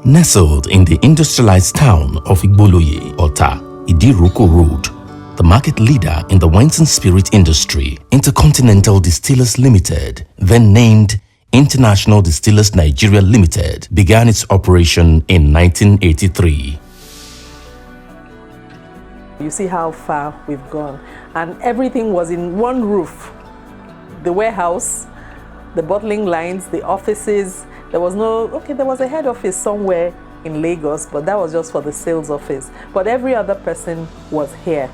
Nestled in the industrialized town of Igboloye, Ota, Idiroko Road, the market leader in the wines and spirit industry, Intercontinental Distillers Limited, then named International Distillers Nigeria Limited, began its operation in 1983. You see how far we've gone, and everything was in one roof. The warehouse, the bottling lines, the offices. There was there was a head office somewhere in Lagos, but that was just for the sales office. But every other person was here.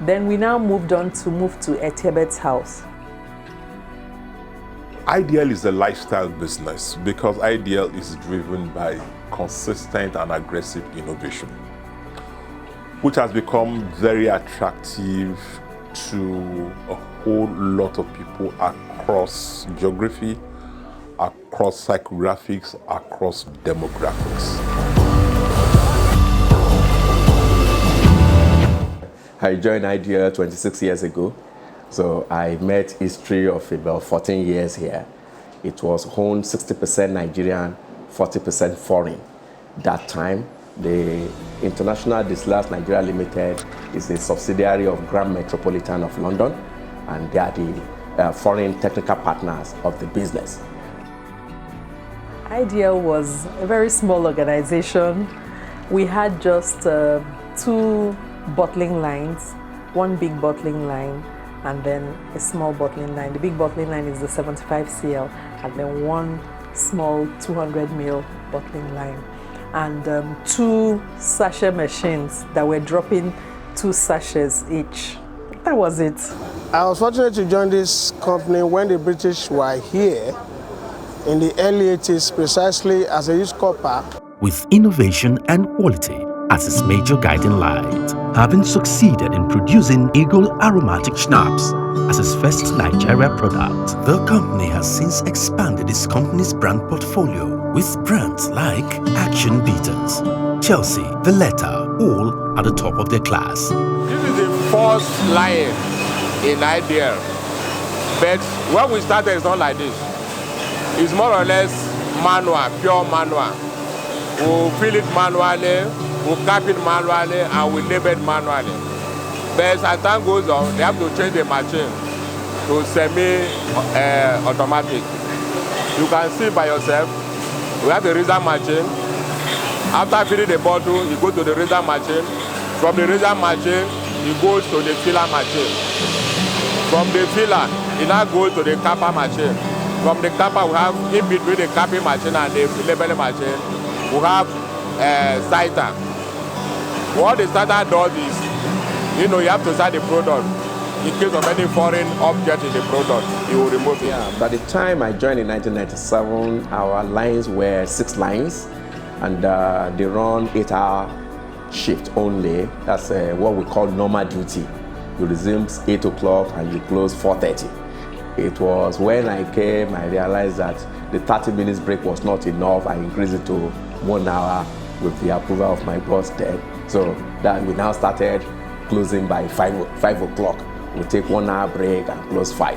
Then we now move to Etiebet's house. Ideal is a lifestyle business because Ideal is driven by consistent and aggressive innovation, which has become very attractive to a whole lot of people across geography, across psychographics, across demographics. I joined Ideal 26 years ago, so I met history of about 14 years here. It was owned 60% Nigerian, 40% foreign. That time, the International Distillers Nigeria Limited is a subsidiary of Grand Metropolitan of London, and they are the foreign technical partners of the business. Ideal was a very small organization. We had just 2 bottling lines, one big bottling line and then a small bottling line. The big bottling line is the 75 cl and then one small 200 ml bottling line. And 2 sachet machines that were dropping 2 sachets each. That was it. I was fortunate to join this company when the British were here in the early 80s, precisely as a used copper. With innovation and quality as its major guiding light, having succeeded in producing Eagle Aromatic Schnapps as its first Nigeria product, the company has since expanded its company's brand portfolio with brands like Action Bitters, Chelsea, Valletta, all at the top of their class. This is the first line in Ideal, but when we started, it's not like this. It's more or less manual, pure manual. We'll fill it manually, we'll cap it manually, and we'll label it manually. But as time goes on, they have to change the machine to semi-automatic. You can see by yourself, we have the razor machine. After filling the bottle, you go to the razor machine. From the razor machine, it goes to the filler machine. From the filler, it now goes to the capper machine. From the capper, we have, in between the capping machine and the labeling machine, we have sighter. What the sighter does is, you have to sight the product. In case of any foreign object in the product, you will remove it. Yeah, by the time I joined in 1997, our lines were 6 lines, and they run 8-hour shift only. That's what we call normal duty. You resume 8 o'clock and you close 4:30. It was when I came, I realized that the 30 minutes break was not enough. I increased it to 1 hour with the approval of my boss then. So that we now started closing by 5 o'clock. We take 1 hour break and close 5.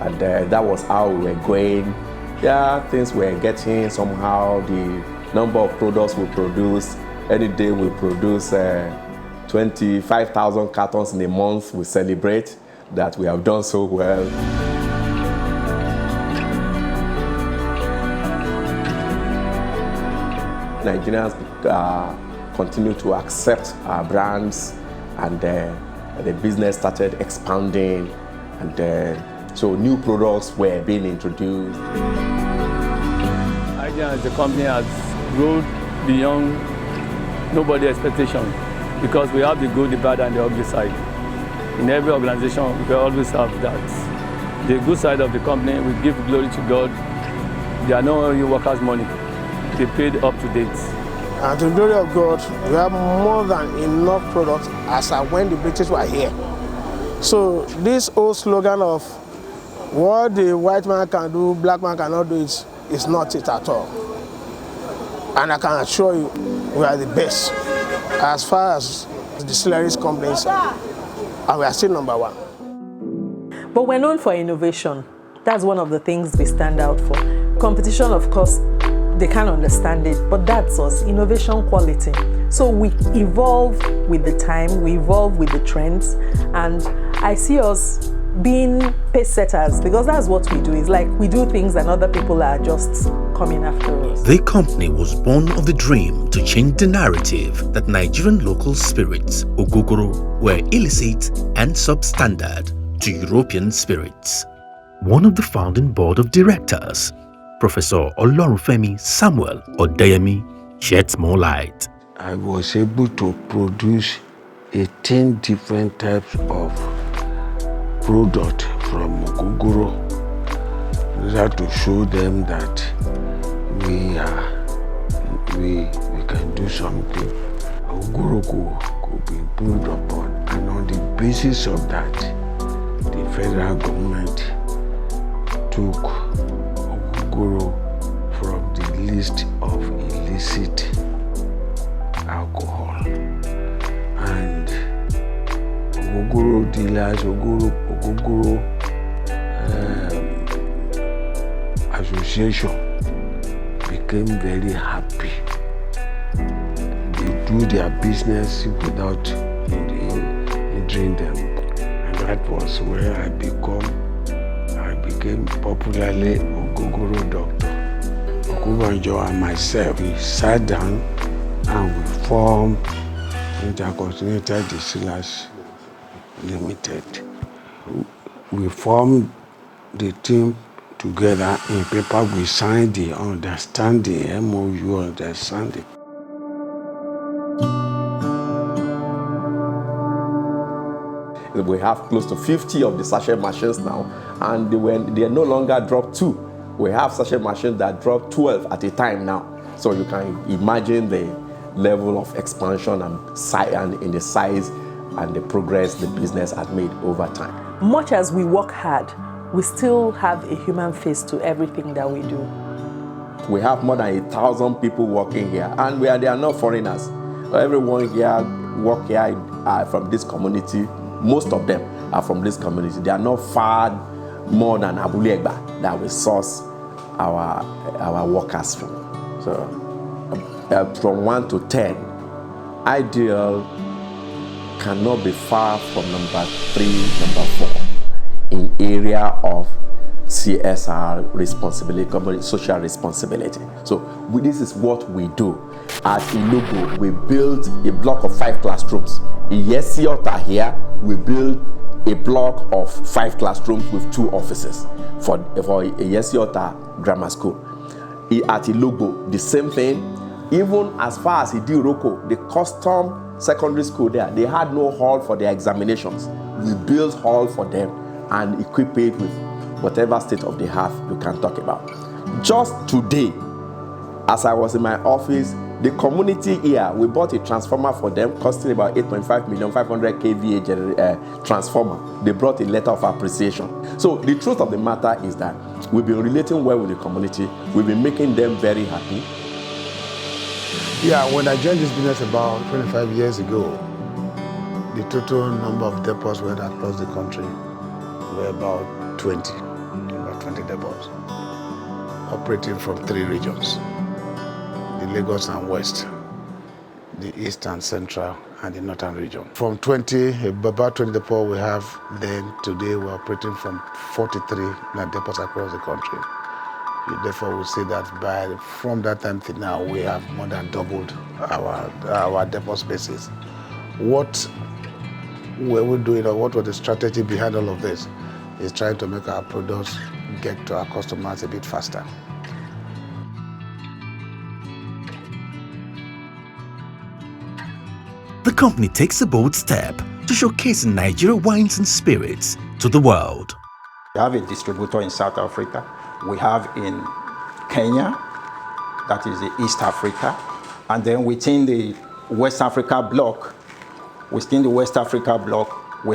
And that was how we were going. Yeah, things were getting somehow. The number of products we produce, any day we produce 25,000 cartons in a month. We celebrate that we have done so well. Nigerians continue to accept our brands, and the business started expanding, and so new products were being introduced. Ideal as a company has grown beyond nobody's expectation because we have the good, the bad, and the ugly side. In every organization, we always have that. The good side of the company, we give glory to God. There are no workers' money. They paid up to date. And to the glory of God, we have more than enough products as when the British were here. So this old slogan of what the white man can do, black man cannot do it, is not it at all. And I can assure you, we are the best as far as distilleries companies, and we are still number 1. But we're known for innovation. That's one of the things we stand out for. Competition, of course, they can't understand it, but that's us, innovation quality. So we evolve with the time, we evolve with the trends, and I see us being pace setters, because that's what we do. It's like we do things and other people are just coming after us. The company was born of the dream to change the narrative that Nigerian local spirits, ogogoro, were illicit and substandard to European spirits. One of the founding board of directors, Professor Olorunfemi Samuel Odeyemi, sheds more light. I was able to produce 18 different types of product from ogogoro, in order to show them that we can do something. Ogogoro could be improved upon, and on the basis of that, the federal government took ogogoro from the list of illicit alcohol, and ogogoro dealers, ogogoro association became very happy. They do their business without hindering them, and that was where I became popularly ogogoro doctor. Okubanjo and myself, we sat down and we formed International Distillers Limited. We formed the team together in paper. We signed the understanding, MOU understanding. We have close to 50 of the sachet machines now, and they no longer drop 2. We have sachet machines that drop 12 at a time now. So you can imagine the level of expansion and in the size and the progress the business has made over time. Much as we work hard, we still have a human face to everything that we do. We have more than 1,000 people working here, and they are not foreigners. Everyone here work here from this community. Most of them are from this community. They are not far more than Abule Egba that we source our workers from. So from 1 to 10, Ideal cannot be far from number 3, number 4 in area of CSR responsibility, social responsibility. So this is what we do. At Ilogo, we built a block of 5 classrooms. In Yesiota here, we built a block of 5 classrooms with 2 offices for a Yesiota grammar school. At Ilogo, the same thing. Even as far as Idiroko, the custom secondary school there, they had no hall for their examinations. We built hall for them and equip it with whatever state of the art you can talk about. Just today, as I was in my office, the community here, we bought a transformer for them costing about 8.5 million, 500 kVA transformer. They brought a letter of appreciation. So the truth of the matter is that we've been relating well with the community. We've been making them very happy. Yeah, when I joined this business about 25 years ago, the total number of depots we had across the country were about 20 depots, operating from 3 regions: the Lagos and West, the East and Central, and the Northern region. From about 20 depots we have, then today we're operating from 43 depots across the country. Therefore, we say that from that time to now, we have more than doubled our depot spaces. What were we doing, or what was the strategy behind all of this? Is trying to make our products get to our customers a bit faster. The company takes a bold step to showcase Nigeria wines and spirits to the world. We have a distributor in South Africa. We have in Kenya, that is the East Africa. And then within the West Africa block, we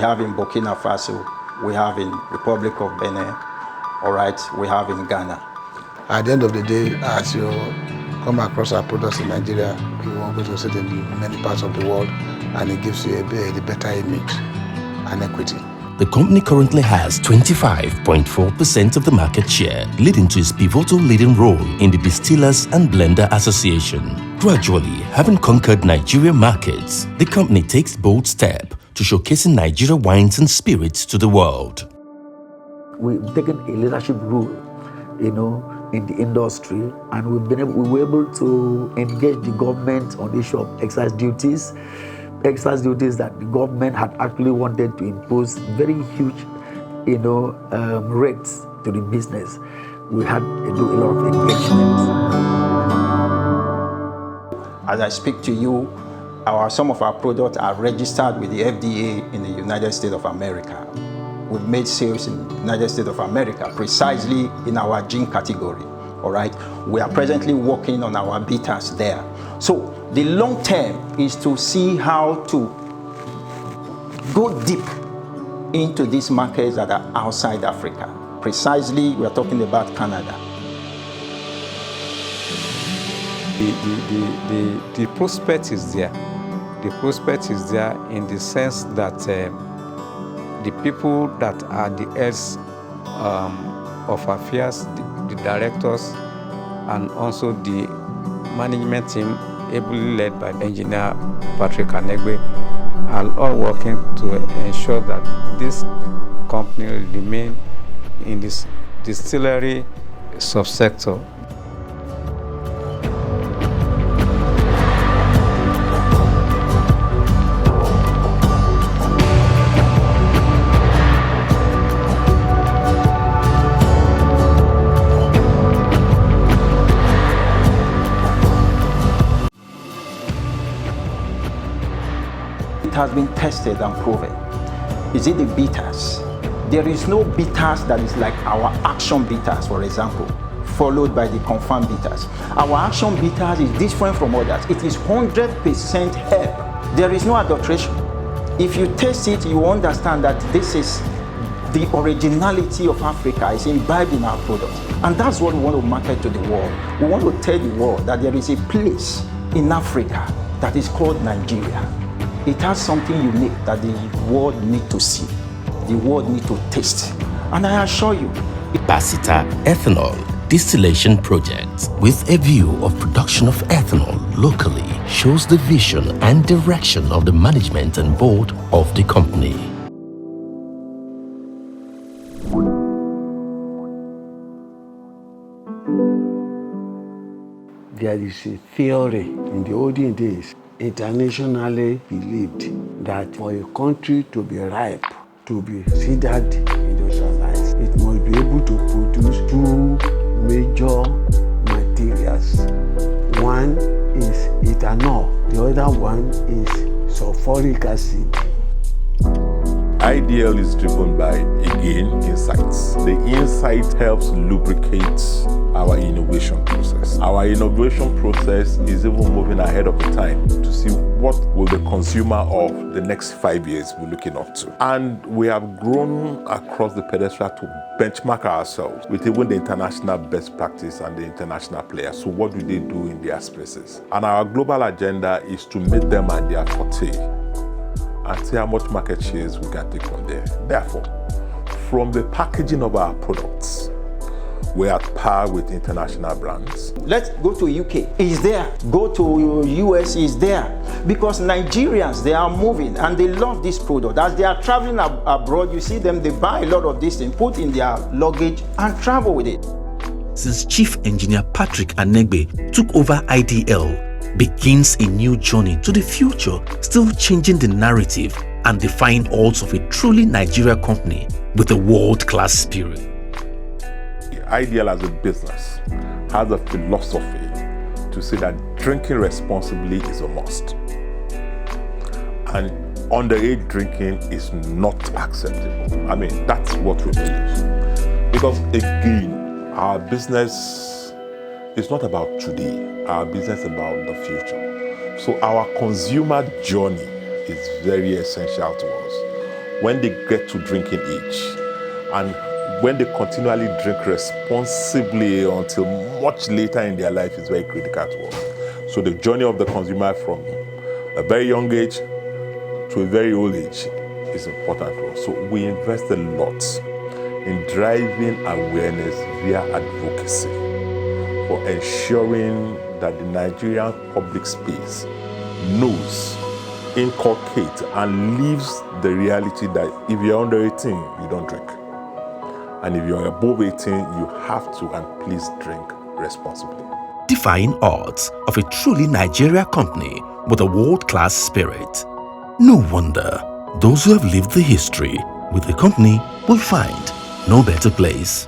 have in Burkina Faso, we have in Republic of Benin, all right, we have in Ghana. At the end of the day, as you come across our products in Nigeria, you are going to see them in many parts of the world, and it gives you a better image and equity. The company currently has 25.4% of the market share, leading to its pivotal leading role in the Distillers and Blender Association. Gradually, having conquered Nigerian markets, the company takes bold step to showcasing Nigeria wines and spirits to the world. We've taken a leadership role, in the industry, and we were able to engage the government on the issue of excise duties that the government had actually wanted to impose very huge, rates to the business. We had to do a lot of engagement. As I speak to you, some of our products are registered with the FDA in the United States of America. We've made sales in the United States of America, precisely in our gin category, all right? We are presently working on our bitters there. So the long term is to see how to go deep into these markets that are outside Africa. Precisely, we are talking about Canada. The prospect is there. The prospect is there in the sense that the people that are the heads of affairs, the directors, and also the management team, ably led by Engineer Patrick Anegbe, are all working to ensure that this company will remain in this distillery subsector. It has been tested and proven. Is it the bitters? There is no bitters that is like our action bitters, for example, followed by the confirmed bitters. Our action bitters is different from others. It is 100% herb. There is no adulteration. If you taste it, you understand that this is the originality of Africa is imbibed in our products. And that's what we want to market to the world. We want to tell the world that there is a place in Africa that is called Nigeria. It has something unique that the world need to see, the world need to taste. And I assure you, Basita Ethanol Distillation Project, with a view of production of ethanol locally, shows the vision and direction of the management and board of the company. There is a theory in the olden days, internationally believed, that for a country to be ripe, to be considered industrialized, it must be able to produce two major materials. One is ethanol, the other one is sulfuric acid. IDL is driven by, again, insights. The insight helps lubricate our innovation process. Our innovation process is even moving ahead of the time to see what will the consumer of the next 5 years be looking up to. And we have grown across the pedestal to benchmark ourselves with even the international best practice and the international players. So what do they do in their spaces? And our global agenda is to meet them at their forte and see how much market shares we can take from there. Therefore, from the packaging of our products, we're at par with international brands. let's go to UK, it's there. Go to US, it's there. Because Nigerians, they are moving and they love this product. As they are traveling abroad, you see them, they buy a lot of this thing, put in their luggage and travel with it. Since Chief Engineer Patrick Anegbe took over IDL, begins a new journey to the future, still changing the narrative and defying odds of a truly Nigeria company with a world-class spirit. IDL as a business has a philosophy to say that drinking responsibly is a must. And underage drinking is not acceptable. I mean, that's what we believe. Because again, our business is not about today, our business is about the future. So our consumer journey is very essential to us. When they get to drinking age, and when they continually drink responsibly until much later in their life is very critical to us. So the journey of the consumer from a very young age to a very old age is important for us. So we invest a lot in driving awareness via advocacy for ensuring that the Nigerian public space knows, inculcates, and lives the reality that if you're under 18, you don't drink. And if you're above 18, you have to, and please drink responsibly. Defying odds of a truly Nigeria company with a world-class spirit. No wonder those who have lived the history with the company will find no better place.